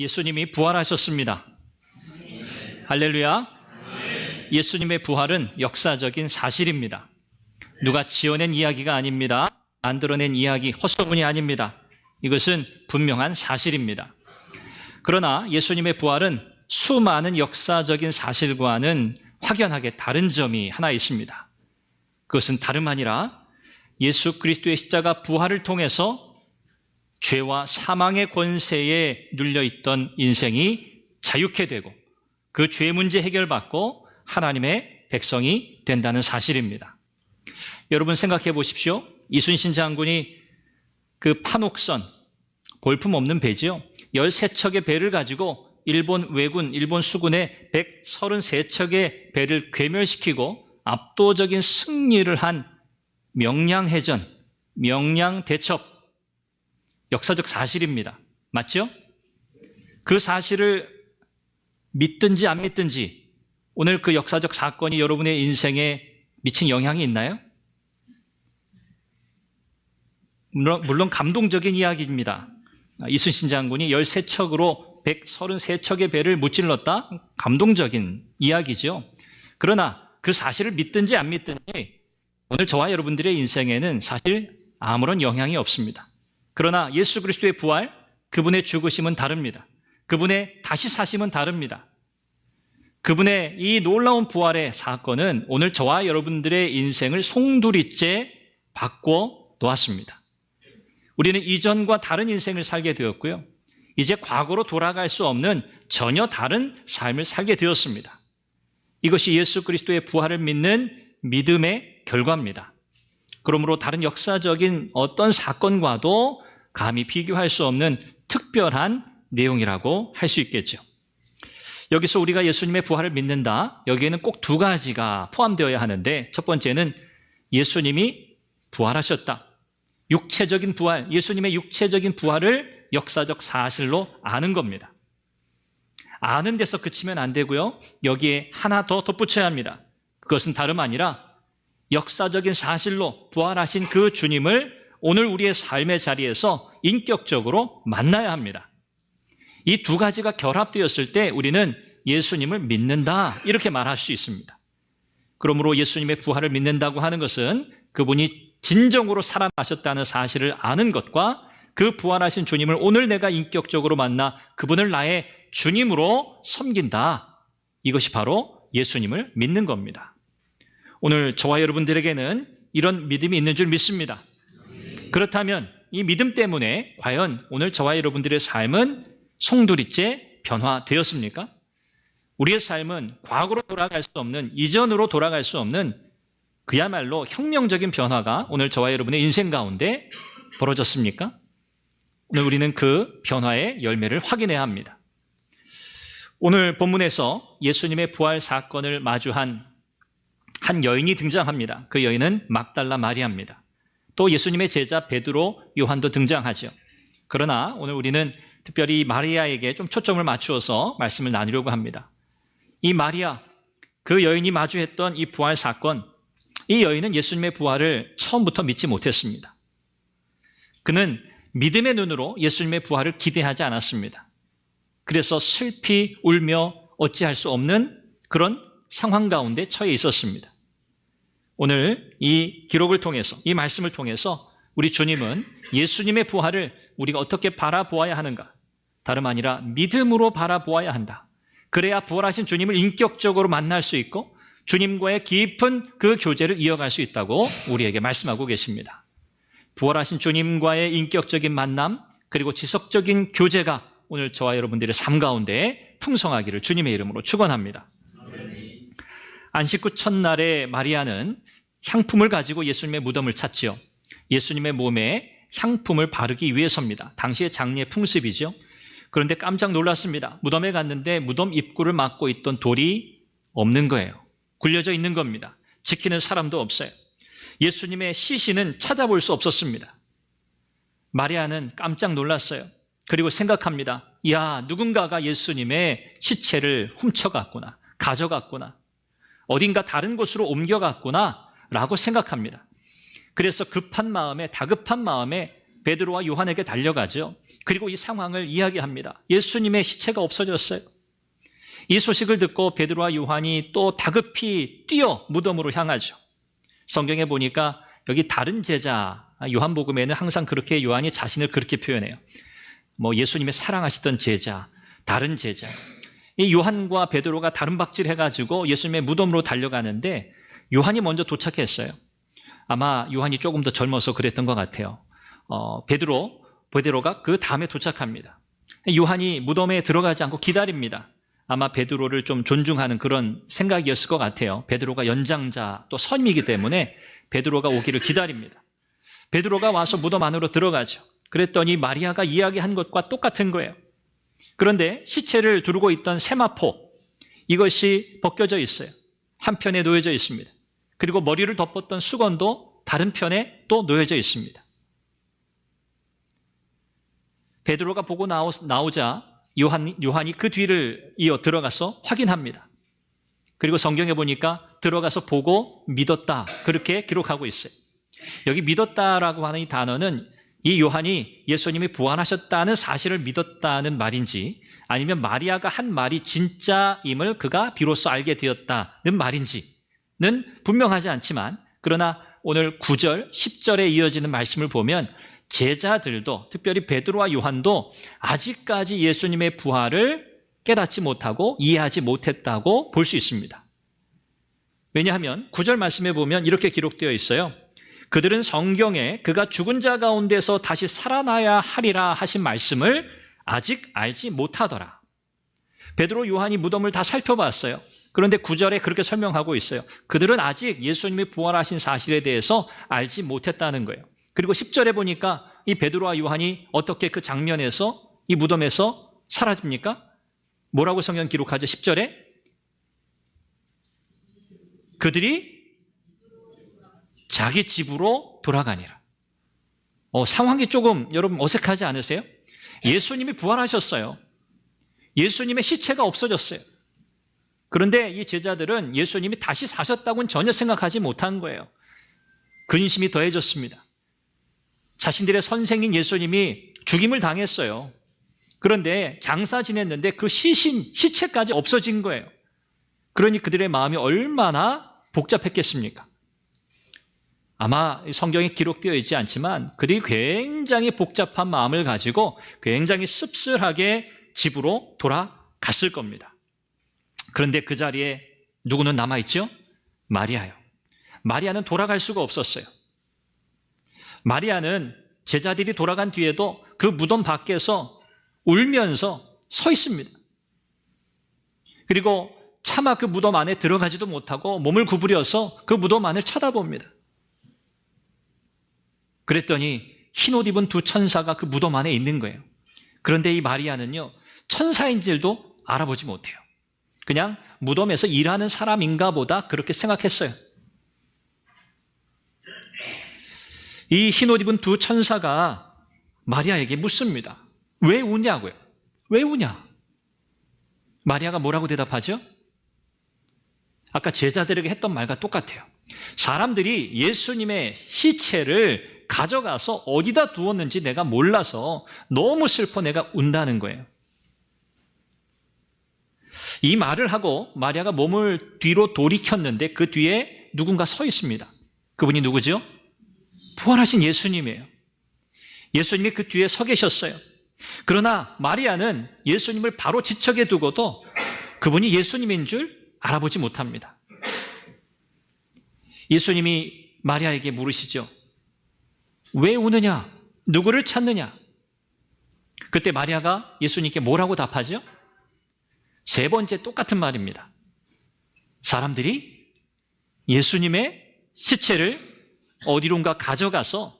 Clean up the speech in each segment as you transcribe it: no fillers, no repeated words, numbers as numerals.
예수님이 부활하셨습니다. 할렐루야. 예수님의 부활은 역사적인 사실입니다. 누가 지어낸 이야기가 아닙니다. 만들어낸 이야기, 헛소문이 아닙니다. 이것은 분명한 사실입니다. 그러나 예수님의 부활은 수많은 역사적인 사실과는 확연하게 다른 점이 하나 있습니다. 그것은 다름 아니라 예수 그리스도의 십자가 부활을 통해서 죄와 사망의 권세에 눌려있던 인생이 자유케 되고 그 죄 문제 해결받고 하나님의 백성이 된다는 사실입니다. 여러분 생각해 보십시오. 이순신 장군이 그 판옥선, 볼품없는 배지요, 13척의 배를 가지고 일본 왜군, 일본 수군의 133척의 배를 괴멸시키고 압도적인 승리를 한 명량해전, 명량대첩, 역사적 사실입니다. 맞죠? 그 사실을 믿든지 안 믿든지 오늘 그 역사적 사건이 여러분의 인생에 미친 영향이 있나요? 물론 감동적인 이야기입니다. 이순신 장군이 13척으로 133척의 배를 무찔렀다? 감동적인 이야기죠. 그러나 그 사실을 믿든지 안 믿든지 오늘 저와 여러분들의 인생에는 사실 아무런 영향이 없습니다. 그러나 예수 그리스도의 부활, 그분의 죽으심은 다릅니다. 그분의 다시 사심은 다릅니다. 그분의 이 놀라운 부활의 사건은 오늘 저와 여러분들의 인생을 송두리째 바꿔 놓았습니다. 우리는 이전과 다른 인생을 살게 되었고요. 이제 과거로 돌아갈 수 없는 전혀 다른 삶을 살게 되었습니다. 이것이 예수 그리스도의 부활을 믿는 믿음의 결과입니다. 그러므로 다른 역사적인 어떤 사건과도 감히 비교할 수 없는 특별한 내용이라고 할 수 있겠죠. 여기서 우리가 예수님의 부활을 믿는다, 여기에는 꼭 두 가지가 포함되어야 하는데, 첫 번째는 예수님이 부활하셨다. 육체적인 부활, 예수님의 육체적인 부활을 역사적 사실로 아는 겁니다. 아는 데서 그치면 안 되고요. 여기에 하나 더 덧붙여야 합니다. 그것은 다름 아니라 역사적인 사실로 부활하신 그 주님을 오늘 우리의 삶의 자리에서 인격적으로 만나야 합니다. 이 두 가지가 결합되었을 때 우리는 예수님을 믿는다, 이렇게 말할 수 있습니다. 그러므로 예수님의 부활을 믿는다고 하는 것은 그분이 진정으로 살아나셨다는 사실을 아는 것과 그 부활하신 주님을 오늘 내가 인격적으로 만나 그분을 나의 주님으로 섬긴다, 이것이 바로 예수님을 믿는 겁니다. 오늘 저와 여러분들에게는 이런 믿음이 있는 줄 믿습니다. 그렇다면 이 믿음 때문에 과연 오늘 저와 여러분들의 삶은 송두리째 변화되었습니까? 우리의 삶은 과거로 돌아갈 수 없는, 이전으로 돌아갈 수 없는 그야말로 혁명적인 변화가 오늘 저와 여러분의 인생 가운데 벌어졌습니까? 오늘 우리는 그 변화의 열매를 확인해야 합니다. 오늘 본문에서 예수님의 부활 사건을 마주한 한 여인이 등장합니다. 그 여인은 막달라 마리아입니다. 또 예수님의 제자 베드로, 요한도 등장하죠. 그러나 오늘 우리는 특별히 마리아에게 좀 초점을 맞추어서 말씀을 나누려고 합니다. 이 마리아, 그 여인이 마주했던 이 부활 사건, 이 여인은 예수님의 부활을 처음부터 믿지 못했습니다. 그는 믿음의 눈으로 예수님의 부활을 기대하지 않았습니다. 그래서 슬피 울며 어찌할 수 없는 그런 상황 가운데 처해 있었습니다. 오늘 이 기록을 통해서, 이 말씀을 통해서 우리 주님은 예수님의 부활을 우리가 어떻게 바라보아야 하는가? 다름 아니라 믿음으로 바라보아야 한다. 그래야 부활하신 주님을 인격적으로 만날 수 있고 주님과의 깊은 그 교제를 이어갈 수 있다고 우리에게 말씀하고 계십니다. 부활하신 주님과의 인격적인 만남, 그리고 지속적인 교제가 오늘 저와 여러분들의 삶 가운데 풍성하기를 주님의 이름으로 축원합니다. 안식 후 첫날에 마리아는 향품을 가지고 예수님의 무덤을 찾지요. 예수님의 몸에 향품을 바르기 위해서입니다. 당시의 장례 풍습이죠. 그런데 깜짝 놀랐습니다. 무덤에 갔는데 무덤 입구를 막고 있던 돌이 없는 거예요. 굴려져 있는 겁니다. 지키는 사람도 없어요. 예수님의 시신은 찾아볼 수 없었습니다. 마리아는 깜짝 놀랐어요. 그리고 생각합니다. 야, 누군가가 예수님의 시체를 훔쳐갔구나, 가져갔구나, 어딘가 다른 곳으로 옮겨갔구나 라고 생각합니다. 그래서 급한 마음에, 다급한 마음에 베드로와 요한에게 달려가죠. 그리고 이 상황을 이야기합니다. 예수님의 시체가 없어졌어요. 이 소식을 듣고 베드로와 요한이 또 다급히 뛰어 무덤으로 향하죠. 성경에 보니까 여기 다른 제자, 요한복음에는 항상 그렇게 요한이 자신을 그렇게 표현해요. 예수님의 사랑하시던 제자, 다른 제자. 이 요한과 베드로가 다른 박질 해가지고 예수님의 무덤으로 달려가는데 요한이 먼저 도착했어요. 아마 요한이 조금 더 젊어서 그랬던 것 같아요. 베드로가 그 다음에 도착합니다. 요한이 무덤에 들어가지 않고 기다립니다. 아마 베드로를 좀 존중하는 그런 생각이었을 것 같아요. 베드로가 연장자 또 선임이기 때문에 베드로가 오기를 기다립니다. 베드로가 와서 무덤 안으로 들어가죠. 그랬더니 마리아가 이야기한 것과 똑같은 거예요. 그런데 시체를 두르고 있던 세마포, 이것이 벗겨져 있어요. 한편에 놓여져 있습니다. 그리고 머리를 덮었던 수건도 다른 편에 또 놓여져 있습니다. 베드로가 보고 나오자 요한이 그 뒤를 이어 들어가서 확인합니다. 그리고 성경에 보니까 들어가서 보고 믿었다, 그렇게 기록하고 있어요. 여기 믿었다라고 하는 이 단어는 이 요한이 예수님이 부활하셨다는 사실을 믿었다는 말인지, 아니면 마리아가 한 말이 진짜임을 그가 비로소 알게 되었다는 말인지는 분명하지 않지만, 그러나 오늘 9절, 10절에 이어지는 말씀을 보면 제자들도, 특별히 베드로와 요한도 아직까지 예수님의 부활을 깨닫지 못하고 이해하지 못했다고 볼 수 있습니다. 왜냐하면 9절 말씀에 보면 이렇게 기록되어 있어요. 그들은 성경에 그가 죽은 자 가운데서 다시 살아나야 하리라 하신 말씀을 아직 알지 못하더라. 베드로, 요한이 무덤을 다 살펴봤어요. 그런데 9절에 그렇게 설명하고 있어요. 그들은 아직 예수님이 부활하신 사실에 대해서 알지 못했다는 거예요. 그리고 10절에 보니까 이 베드로와 요한이 어떻게 그 장면에서, 이 무덤에서 사라집니까? 뭐라고 성경 기록하죠? 10절에 그들이 자기 집으로 돌아가니라. 상황이 조금 여러분 어색하지 않으세요? 예수님이 부활하셨어요. 예수님의 시체가 없어졌어요. 그런데 이 제자들은 예수님이 다시 사셨다고는 전혀 생각하지 못한 거예요. 근심이 더해졌습니다. 자신들의 선생인 예수님이 죽임을 당했어요. 그런데 장사 지냈는데 그 시체까지 없어진 거예요. 그러니 그들의 마음이 얼마나 복잡했겠습니까? 아마 성경에 기록되어 있지 않지만 그들이 굉장히 복잡한 마음을 가지고 굉장히 씁쓸하게 집으로 돌아갔을 겁니다. 그런데 그 자리에 누구는 남아있죠? 마리아요. 마리아는 돌아갈 수가 없었어요. 마리아는 제자들이 돌아간 뒤에도 그 무덤 밖에서 울면서 서 있습니다. 그리고 차마 그 무덤 안에 들어가지도 못하고 몸을 구부려서 그 무덤 안을 쳐다봅니다. 그랬더니 흰옷 입은 두 천사가 그 무덤 안에 있는 거예요. 그런데 이 마리아는요, 천사인 줄도 알아보지 못해요. 그냥 무덤에서 일하는 사람인가 보다 그렇게 생각했어요. 이 흰옷 입은 두 천사가 마리아에게 묻습니다. 왜 우냐고요? 왜 우냐? 마리아가 뭐라고 대답하죠? 아까 제자들에게 했던 말과 똑같아요. 사람들이 예수님의 시체를 가져가서 어디다 두었는지 내가 몰라서 너무 슬퍼 내가 운다는 거예요. 이 말을 하고 마리아가 몸을 뒤로 돌이켰는데 그 뒤에 누군가 서 있습니다. 그분이 누구죠? 부활하신 예수님이에요. 예수님이 그 뒤에 서 계셨어요. 그러나 마리아는 예수님을 바로 지척에 두고도 그분이 예수님인 줄 알아보지 못합니다. 예수님이 마리아에게 물으시죠. 왜 우느냐? 누구를 찾느냐? 그때 마리아가 예수님께 뭐라고 답하죠? 세 번째 똑같은 말입니다. 사람들이 예수님의 시체를 어디론가 가져가서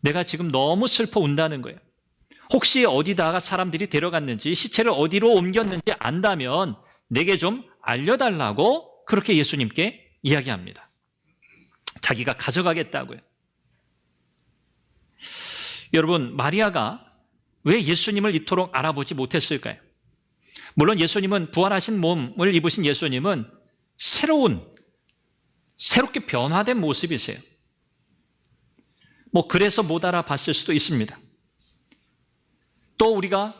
내가 지금 너무 슬퍼 운다는 거예요. 혹시 어디다가 사람들이 데려갔는지, 시체를 어디로 옮겼는지 안다면 내게 좀 알려달라고 그렇게 예수님께 이야기합니다. 자기가 가져가겠다고요. 여러분, 마리아가 왜 예수님을 이토록 알아보지 못했을까요? 물론 예수님은, 부활하신 몸을 입으신 예수님은 새롭게 변화된 모습이세요. 그래서 못 알아봤을 수도 있습니다. 또 우리가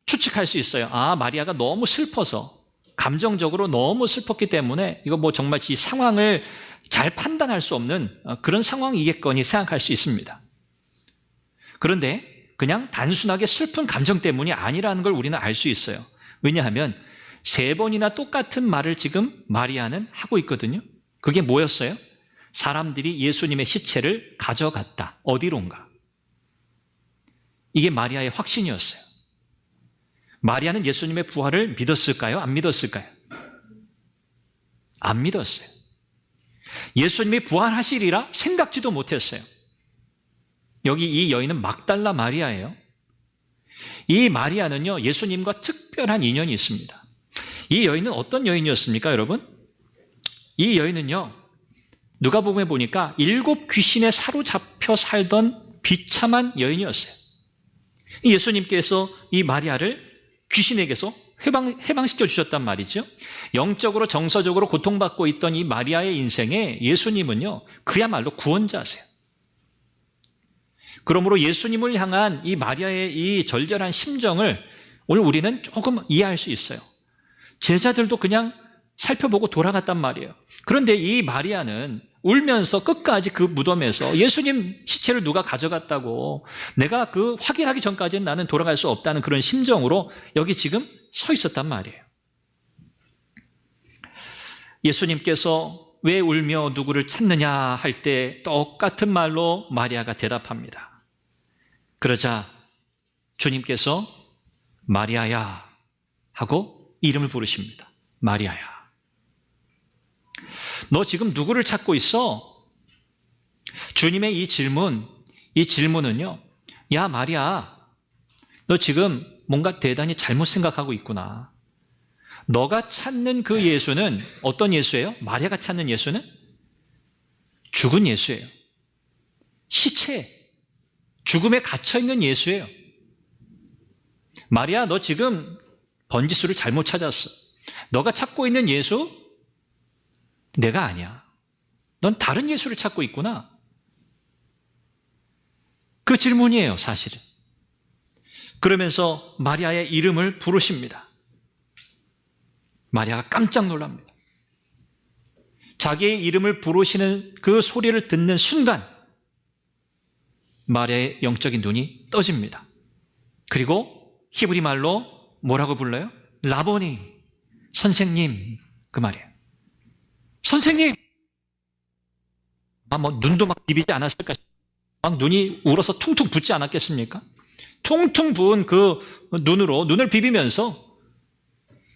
추측할 수 있어요. 마리아가 너무 슬퍼서, 감정적으로 너무 슬펐기 때문에 이거 정말 이 상황을 잘 판단할 수 없는 그런 상황이겠거니 생각할 수 있습니다. 그런데 그냥 단순하게 슬픈 감정 때문이 아니라는 걸 우리는 알 수 있어요. 왜냐하면 3번이나 똑같은 말을 지금 마리아는 하고 있거든요. 그게 뭐였어요? 사람들이 예수님의 시체를 가져갔다. 어디론가. 이게 마리아의 확신이었어요. 마리아는 예수님의 부활을 믿었을까요? 안 믿었을까요? 안 믿었어요. 예수님이 부활하시리라 생각지도 못했어요. 여기 이 여인은 막달라 마리아예요. 이 마리아는요, 예수님과 특별한 인연이 있습니다. 이 여인은 어떤 여인이었습니까, 여러분? 이 여인은요, 누가복음에 보니까 7 귀신에 사로잡혀 살던 비참한 여인이었어요. 예수님께서 이 마리아를 귀신에게서 해방시켜 주셨단 말이죠. 영적으로 정서적으로 고통받고 있던 이 마리아의 인생에 예수님은요, 그야말로 구원자세요. 그러므로 예수님을 향한 이 마리아의 이 절절한 심정을 오늘 우리는 조금 이해할 수 있어요. 제자들도 그냥 살펴보고 돌아갔단 말이에요. 그런데 이 마리아는 울면서 끝까지 그 무덤에서 예수님 시체를 누가 가져갔다고, 내가 그 확인하기 전까지는 나는 돌아갈 수 없다는 그런 심정으로 여기 지금 서 있었단 말이에요. 예수님께서 왜 울며 누구를 찾느냐 할 때 똑같은 말로 마리아가 대답합니다. 그러자 주님께서 마리아야 하고 이름을 부르십니다. 마리아야. 너 지금 누구를 찾고 있어? 주님의 이 질문은요, 야 마리아, 너 지금 뭔가 대단히 잘못 생각하고 있구나. 너가 찾는 그 예수는 어떤 예수예요? 마리아가 찾는 예수는 죽은 예수예요. 시체, 죽음에 갇혀있는 예수예요. 마리아, 너 지금 번지수를 잘못 찾았어. 너가 찾고 있는 예수, 내가 아니야. 넌 다른 예수를 찾고 있구나. 그 질문이에요, 사실은. 그러면서 마리아의 이름을 부르십니다. 마리아가 깜짝 놀랍니다. 자기의 이름을 부르시는 그 소리를 듣는 순간 마리아의 영적인 눈이 떠집니다. 그리고 히브리 말로 뭐라고 불러요? 라보니, 선생님, 그 말이에요. 선생님! 눈도 막 비비지 않았을까? 막 눈이 울어서 퉁퉁 붓지 않았겠습니까? 퉁퉁 부은 그 눈으로 눈을 비비면서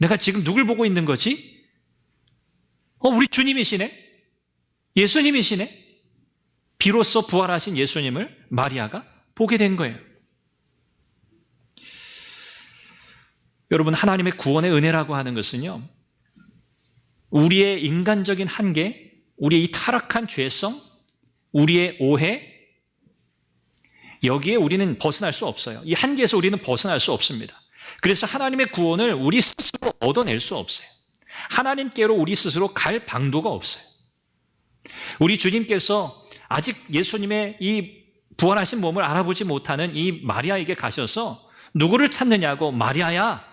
내가 지금 누굴 보고 있는 거지? 우리 주님이시네? 예수님이시네? 비로소 부활하신 예수님을 마리아가 보게 된 거예요. 여러분, 하나님의 구원의 은혜라고 하는 것은요, 우리의 인간적인 한계, 우리의 이 타락한 죄성, 우리의 오해, 여기에 우리는 벗어날 수 없어요. 이 한계에서 우리는 벗어날 수 없습니다. 그래서 하나님의 구원을 우리 스스로 얻어낼 수 없어요. 하나님께로 우리 스스로 갈 방도가 없어요. 우리 주님께서 아직 예수님의 이 부활하신 몸을 알아보지 못하는 이 마리아에게 가셔서 누구를 찾느냐고, 마리아야,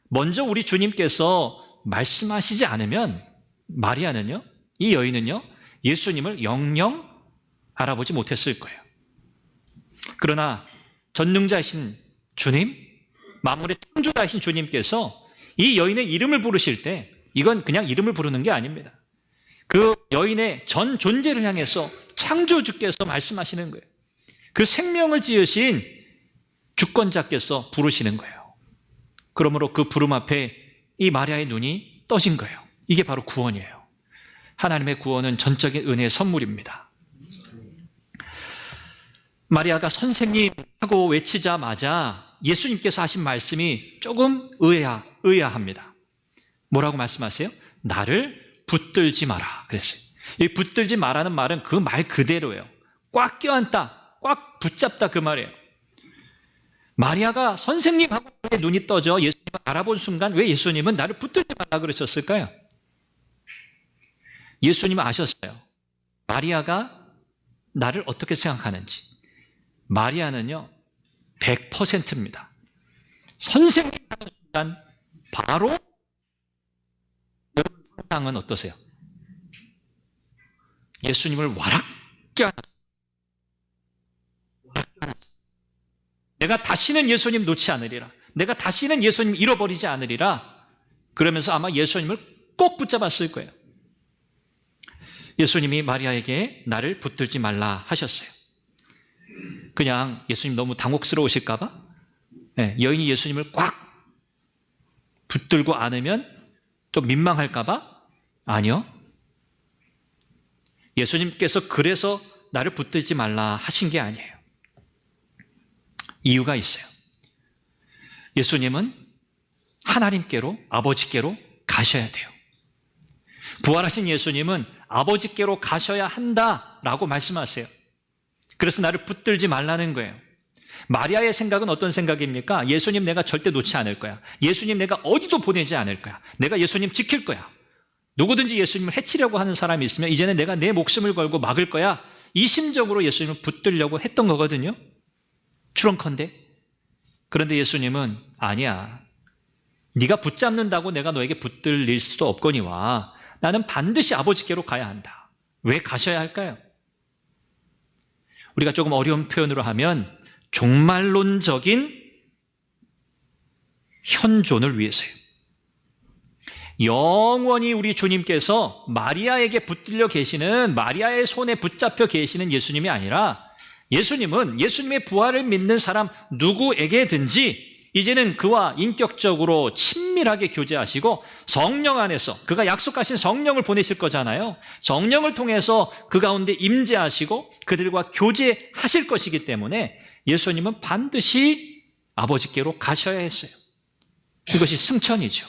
먼저 우리 주님께서 말씀하시지 않으면 마리아는요, 이 여인은요, 예수님을 영영 알아보지 못했을 거예요. 그러나 전능자이신 주님, 만물의 창조자이신 주님께서 이 여인의 이름을 부르실 때 이건 그냥 이름을 부르는 게 아닙니다. 그 여인의 전 존재를 향해서 창조주께서 말씀하시는 거예요. 그 생명을 지으신 주권자께서 부르시는 거예요. 그러므로 그 부름 앞에 이 마리아의 눈이 떠진 거예요. 이게 바로 구원이에요. 하나님의 구원은 전적인 은혜의 선물입니다. 마리아가 선생님 하고 외치자마자 예수님께서 하신 말씀이 조금 의아합니다. 뭐라고 말씀하세요? 나를 붙들지 마라 그랬어요. 이 붙들지 마라는 말은 그 말 그대로예요. 꽉 껴안다, 꽉 붙잡다, 그 말이에요. 마리아가 선생님하고 눈이 떠져 예수님을 알아본 순간 왜 예수님은 나를 붙들지 말라 그러셨을까요? 예수님은 아셨어요. 마리아가 나를 어떻게 생각하는지. 마리아는요, 100%입니다. 선생님 하는 순간 바로 여러분 상상은 어떠세요? 예수님을 와락게 하는, 내가 다시는 예수님 놓지 않으리라. 내가 다시는 예수님 잃어버리지 않으리라. 그러면서 아마 예수님을 꼭 붙잡았을 거예요. 예수님이 마리아에게 나를 붙들지 말라 하셨어요. 그냥 예수님 너무 당혹스러우실까 봐 여인이 예수님을 꽉 붙들고 안으면 좀 민망할까 봐? 아니요. 예수님께서 그래서 나를 붙들지 말라 하신 게 아니에요. 이유가 있어요. 예수님은 하나님께로, 아버지께로 가셔야 돼요. 부활하신 예수님은 아버지께로 가셔야 한다라고 말씀하세요. 그래서 나를 붙들지 말라는 거예요. 마리아의 생각은 어떤 생각입니까? 예수님 내가 절대 놓지 않을 거야. 예수님 내가 어디도 보내지 않을 거야. 내가 예수님 지킬 거야. 누구든지 예수님을 해치려고 하는 사람이 있으면 이제는 내가 내 목숨을 걸고 막을 거야. 이 심정으로 예수님을 붙들려고 했던 거거든요. 추론컨대. 그런데 예수님은 아니야. 네가 붙잡는다고 내가 너에게 붙들릴 수도 없거니와 나는 반드시 아버지께로 가야 한다. 왜 가셔야 할까요? 우리가 조금 어려운 표현으로 하면 종말론적인 현존을 위해서요. 영원히 우리 주님께서 마리아에게 붙들려 계시는, 마리아의 손에 붙잡혀 계시는 예수님이 아니라 예수님은 예수님의 부활을 믿는 사람 누구에게든지 이제는 그와 인격적으로 친밀하게 교제하시고 성령 안에서 그가 약속하신 성령을 보내실 거잖아요. 성령을 통해서 그 가운데 임재하시고 그들과 교제하실 것이기 때문에 예수님은 반드시 아버지께로 가셔야 했어요. 이것이 승천이죠.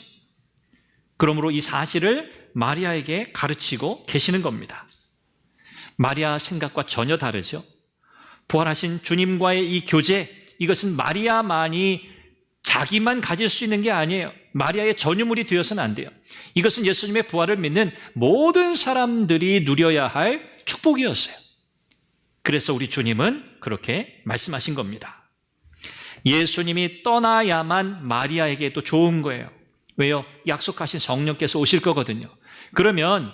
그러므로 이 사실을 마리아에게 가르치고 계시는 겁니다. 마리아 생각과 전혀 다르죠. 부활하신 주님과의 이 교제, 이것은 마리아만이 자기만 가질 수 있는 게 아니에요. 마리아의 전유물이 되어서는 안 돼요. 이것은 예수님의 부활을 믿는 모든 사람들이 누려야 할 축복이었어요. 그래서 우리 주님은 그렇게 말씀하신 겁니다. 예수님이 떠나야만 마리아에게도 좋은 거예요. 왜요? 약속하신 성령께서 오실 거거든요. 그러면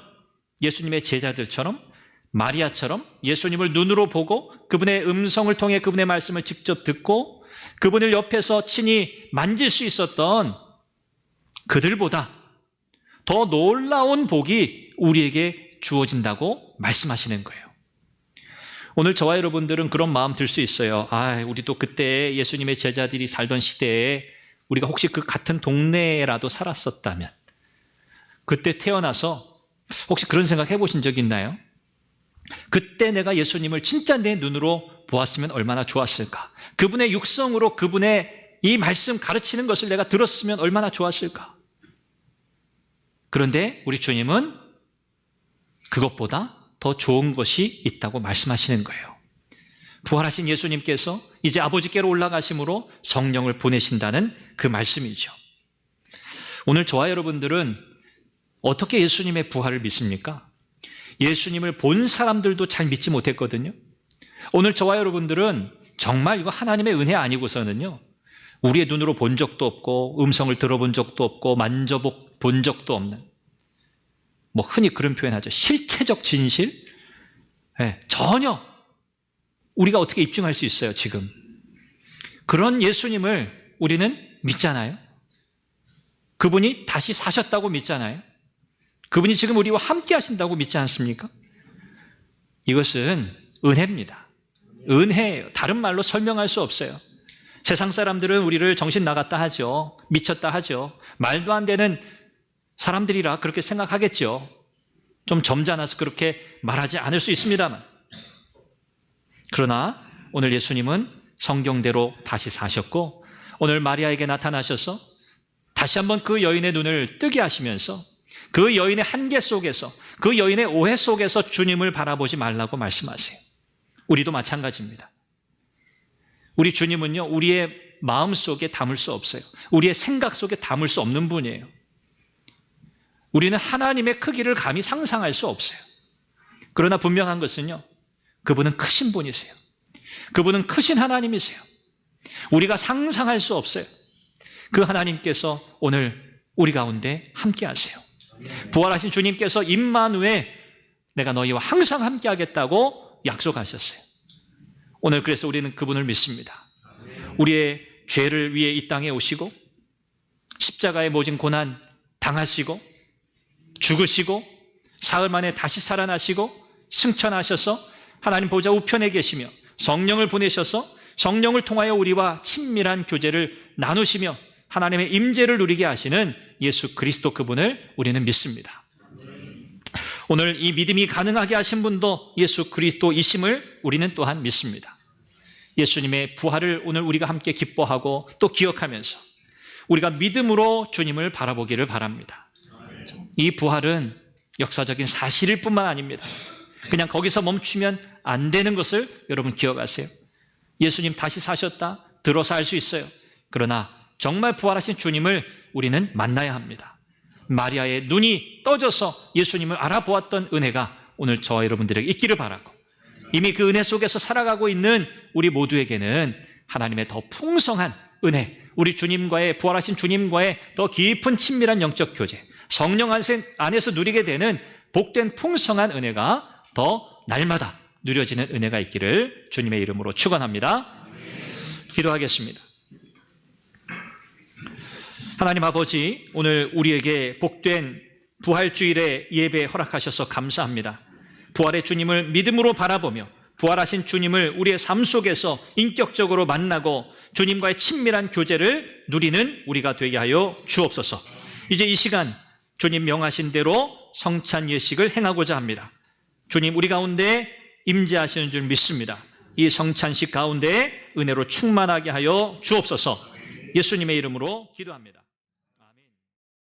예수님의 제자들처럼 마리아처럼 예수님을 눈으로 보고 그분의 음성을 통해 그분의 말씀을 직접 듣고 그분을 옆에서 친히 만질 수 있었던 그들보다 더 놀라운 복이 우리에게 주어진다고 말씀하시는 거예요. 오늘 저와 여러분들은 그런 마음 들 수 있어요. 우리도 그때 예수님의 제자들이 살던 시대에 우리가 혹시 그 같은 동네라도 살았었다면, 그때 태어나서 혹시 그런 생각 해보신 적 있나요? 그때 내가 예수님을 진짜 내 눈으로 보았으면 얼마나 좋았을까? 그분의 육성으로 그분의 이 말씀 가르치는 것을 내가 들었으면 얼마나 좋았을까? 그런데 우리 주님은 그것보다 더 좋은 것이 있다고 말씀하시는 거예요. 부활하신 예수님께서 이제 아버지께로 올라가심으로 성령을 보내신다는 그 말씀이죠. 오늘 저와 여러분들은 어떻게 예수님의 부활을 믿습니까? 예수님을 본 사람들도 잘 믿지 못했거든요. 오늘 저와 여러분들은 정말 이거 하나님의 은혜 아니고서는요, 우리의 눈으로 본 적도 없고 음성을 들어본 적도 없고 만져본 적도 없는, 흔히 그런 표현하죠. 실체적 진실? 전혀 우리가 어떻게 입증할 수 있어요, 지금? 그런 예수님을 우리는 믿잖아요. 그분이 다시 사셨다고 믿잖아요. 그분이 지금 우리와 함께 하신다고 믿지 않습니까? 이것은 은혜입니다. 은혜예요. 다른 말로 설명할 수 없어요. 세상 사람들은 우리를 정신 나갔다 하죠. 미쳤다 하죠. 말도 안 되는 사람들이라 그렇게 생각하겠죠. 좀 점잖아서 그렇게 말하지 않을 수 있습니다만, 그러나 오늘 예수님은 성경대로 다시 사셨고 오늘 마리아에게 나타나셔서 다시 한번 그 여인의 눈을 뜨게 하시면서 그 여인의 한계 속에서, 그 여인의 오해 속에서 주님을 바라보지 말라고 말씀하세요. 우리도 마찬가지입니다. 우리 주님은요, 우리의 마음 속에 담을 수 없어요. 우리의 생각 속에 담을 수 없는 분이에요. 우리는 하나님의 크기를 감히 상상할 수 없어요. 그러나 분명한 것은요, 그분은 크신 분이세요. 그분은 크신 하나님이세요. 우리가 상상할 수 없어요. 그 하나님께서 오늘 우리 가운데 함께 하세요. 부활하신 주님께서 임마누엘, 내가 너희와 항상 함께 하겠다고 약속하셨어요. 오늘 그래서 우리는 그분을 믿습니다. 우리의 죄를 위해 이 땅에 오시고 십자가의 모진 고난 당하시고 죽으시고 사흘 만에 다시 살아나시고 승천하셔서 하나님 보좌 우편에 계시며 성령을 보내셔서 성령을 통하여 우리와 친밀한 교제를 나누시며 하나님의 임재를 누리게 하시는 예수 그리스도 그분을 우리는 믿습니다. 오늘 이 믿음이 가능하게 하신 분도 예수 그리스도이심을 우리는 또한 믿습니다. 예수님의 부활을 오늘 우리가 함께 기뻐하고 또 기억하면서 우리가 믿음으로 주님을 바라보기를 바랍니다. 이 부활은 역사적인 사실일 뿐만 아닙니다. 그냥 거기서 멈추면 안 되는 것을 여러분 기억하세요. 예수님 다시 사셨다 들어서 알 수 있어요. 그러나 정말 부활하신 주님을 우리는 만나야 합니다. 마리아의 눈이 떠져서 예수님을 알아보았던 은혜가 오늘 저와 여러분들에게 있기를 바라고, 이미 그 은혜 속에서 살아가고 있는 우리 모두에게는 하나님의 더 풍성한 은혜, 우리 주님과의, 부활하신 주님과의 더 깊은 친밀한 영적 교제, 성령 안에서 누리게 되는 복된 풍성한 은혜가 더 날마다 누려지는 은혜가 있기를 주님의 이름으로 축원합니다. 기도하겠습니다. 하나님 아버지, 오늘 우리에게 복된 부활주일의 예배 허락하셔서 감사합니다. 부활의 주님을 믿음으로 바라보며 부활하신 주님을 우리의 삶 속에서 인격적으로 만나고 주님과의 친밀한 교제를 누리는 우리가 되게 하여 주옵소서. 이제 이 시간 주님 명하신 대로 성찬 예식을 행하고자 합니다. 주님 우리 가운데 임재하시는 줄 믿습니다. 이 성찬식 가운데 은혜로 충만하게 하여 주옵소서. 예수님의 이름으로 기도합니다.